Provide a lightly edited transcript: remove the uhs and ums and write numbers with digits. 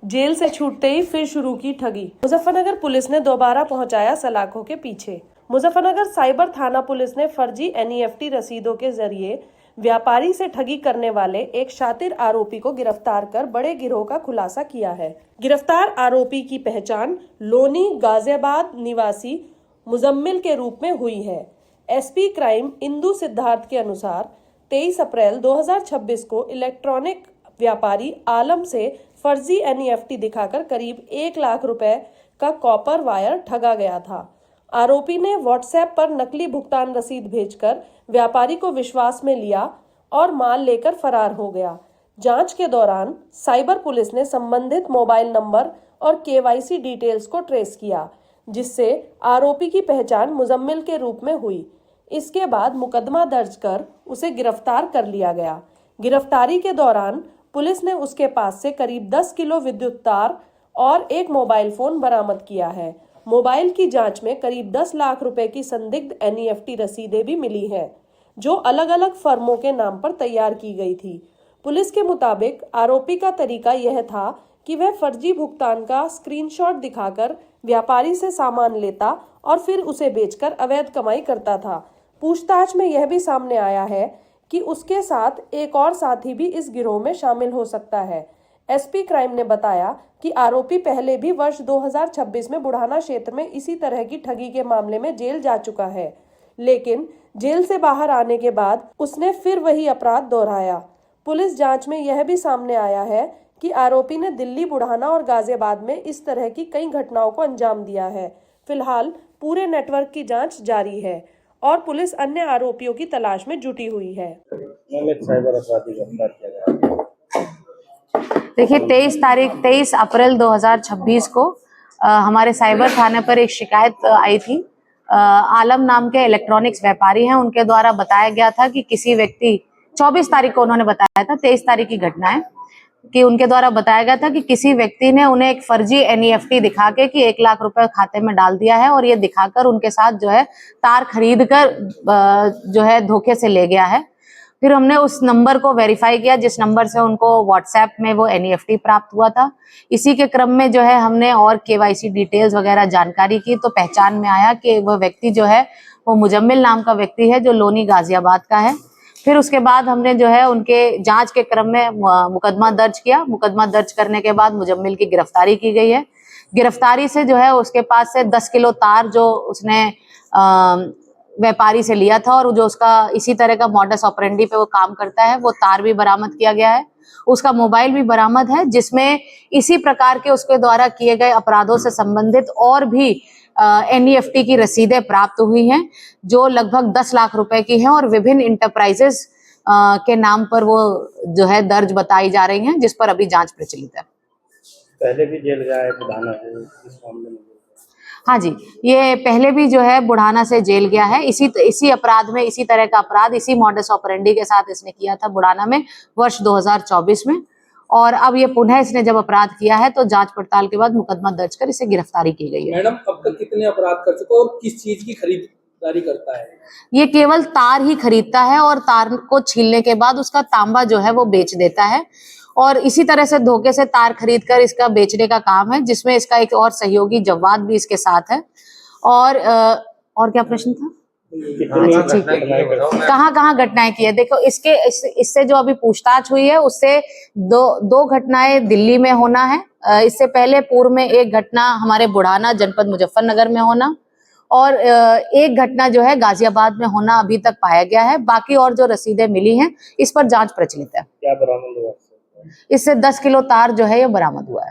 Jail से छूटते ही फिर शुरू की ठगी। मुजफ्फरनगर पुलिस ने दोबारा पहुंचाया सलाखों के पीछे। मुजफ्फरनगर साइबर थाना पुलिस ने फर्जी NEFT रसीदों के जरिए व्यापारी से ठगी करने वाले एक शातिर आरोपी को गिरफ्तार कर बड़े गिरोह का खुलासा किया है। गिरफ्तार आरोपी की पहचान लोनी गाजियाबाद निवासी मुजम्मिल के रूप में हुई है। SP क्राइम इंदु सिद्धार्थ के अनुसार 23 अप्रैल 2026 को इलेक्ट्रॉनिक व्यापारी आलम से फर्जी NEFT दिखाकर करीब 1 लाख रुपए का कॉपर वायर ठगा गया था। आरोपी ने व्हाट्सएप पर नकली भुगतान रसीद भेजकर व्यापारी को विश्वास में लिया और माल लेकर फरार हो गया। जांच के दौरान साइबर पुलिस ने संबंधित मोबाइल नंबर और KYC डिटेल्स को ट्रेस किया, जिससे आरोपी की पहचान मुजम्मिल के रूप में हुई। इसके बाद मुकदमा दर्ज कर उसे गिरफ्तार कर लिया गया। गिरफ्तारी के दौरान पुलिस ने उसके पास से करीब 10 किलो विद्युत तार और एक मोबाइल फोन बरामद किया है। मोबाइल की जांच में करीब 10 लाख रुपए की संदिग्ध NEFT रसीदें भी मिली हैं, जो अलग अलग फर्मों के नाम पर तैयार की गई थी। पुलिस के मुताबिक आरोपी का तरीका यह था कि वह फर्जी भुगतान का स्क्रीनशॉट दिखाकर व्यापारी से सामान लेता और फिर उसे बेचकर अवैध कमाई करता था। पूछताछ में यह भी सामने आया है कि उसके साथ एक और साथी भी इस गिरोह में शामिल हो सकता है। SP क्राइम ने बताया कि आरोपी पहले भी वर्ष 2026 में बुढ़ाना क्षेत्र में इसी तरह की ठगी के मामले में जेल जा चुका है, लेकिन जेल से बाहर आने के बाद उसने फिर वही अपराध दोहराया। पुलिस जांच में यह भी सामने आया है कि आरोपी ने दिल्ली, बुढ़ाना और गाजियाबाद में इस तरह की कई घटनाओं को अंजाम दिया है। फिलहाल पूरे नेटवर्क की जांच जारी है और पुलिस अन्य आरोपियों की तलाश में जुटी हुई है। देखिए 23 अप्रैल 2026 को हमारे साइबर थाने पर एक शिकायत आई थी। आलम नाम के इलेक्ट्रॉनिक्स व्यापारी हैं, उनके द्वारा बताया गया था कि किसी व्यक्ति 24 तारीख को उन्होंने बताया था, 23 तारीख की घटना है कि उनके द्वारा बताया गया था कि किसी व्यक्ति ने उन्हें एक फर्जी NEFT दिखा के कि 1 लाख रुपए खाते में डाल दिया है और ये दिखाकर उनके साथ जो है तार खरीद कर जो है धोखे से ले गया है। फिर हमने उस नंबर को वेरीफाई किया जिस नंबर से उनको व्हाट्सएप में वो NEFT प्राप्त हुआ था। इसी के क्रम में जो है हमने और KYC डिटेल्स वगैरह जानकारी की तो पहचान में आया कि वह व्यक्ति जो है वो मुजम्मिल नाम का व्यक्ति है, जो लोनी गाजियाबाद का है। फिर उसके बाद हमने जो है उनके जांच के क्रम में मुकदमा दर्ज किया। मुकदमा दर्ज करने के बाद मुजम्मिल की गिरफ्तारी की गई है। गिरफ्तारी से जो है उसके पास से 10 किलो तार जो उसने व्यापारी से लिया था और जो उसका इसी तरह का मॉडस ऑपरेंडी पे वो काम करता है, वो तार भी बरामद किया गया है। उसका मोबाइल भी बरामद है, जिसमें इसी प्रकार के उसके द्वारा किए गए अपराधों से संबंधित और भी NEFT की रसीदें प्राप्त हुई हैं, जो लगभग 10 लाख रुपए की हैं और विभिन्न इंटरप्राइजेस के नाम पर वो जो है दर्ज बताई जा रही हैं, जिस पर अभी जांच प्रचलित है। पहले भी जेल गया है बुढ़ाना से इस मामले में? हाँ जी, ये पहले भी जो है बुढ़ाना से जेल गया है। इसी अपराध में, इसी तरह का अपराध इसी मॉडस ऑपरेंडी के साथ इसने किया था बुढ़ाना में वर्ष 2024 में। और अब ये पुनः इसने जब अपराध किया है तो जांच पड़ताल के बाद मुकदमा दर्ज कर इसे गिरफ्तारी की गई है। मैडम, अब तक कितने अपराध कर चुका और किस चीज की खरीदारी करता है? ये केवल तार ही खरीदता है और तार को छीलने के बाद उसका तांबा जो है वो बेच देता है और इसी तरह से धोखे से तार खरीद कर इसका बेचने का काम है, जिसमें इसका एक और सहयोगी जव्वाद भी इसके साथ है। और क्या प्रश्न था? ठीक है, कहाँ घटनाएं की है? देखो इससे जो अभी पूछताछ हुई है उससे दो घटनाएं दिल्ली में होना है। इससे पहले पूर्व में एक घटना हमारे बुढ़ाना जनपद मुजफ्फरनगर में होना और एक घटना जो है गाजियाबाद में होना अभी तक पाया गया है। बाकी और जो रसीदें मिली हैं इस पर जांच प्रचलित है। क्या बरामद हुआ? इससे 10 किलो तार जो है ये बरामद हुआ है।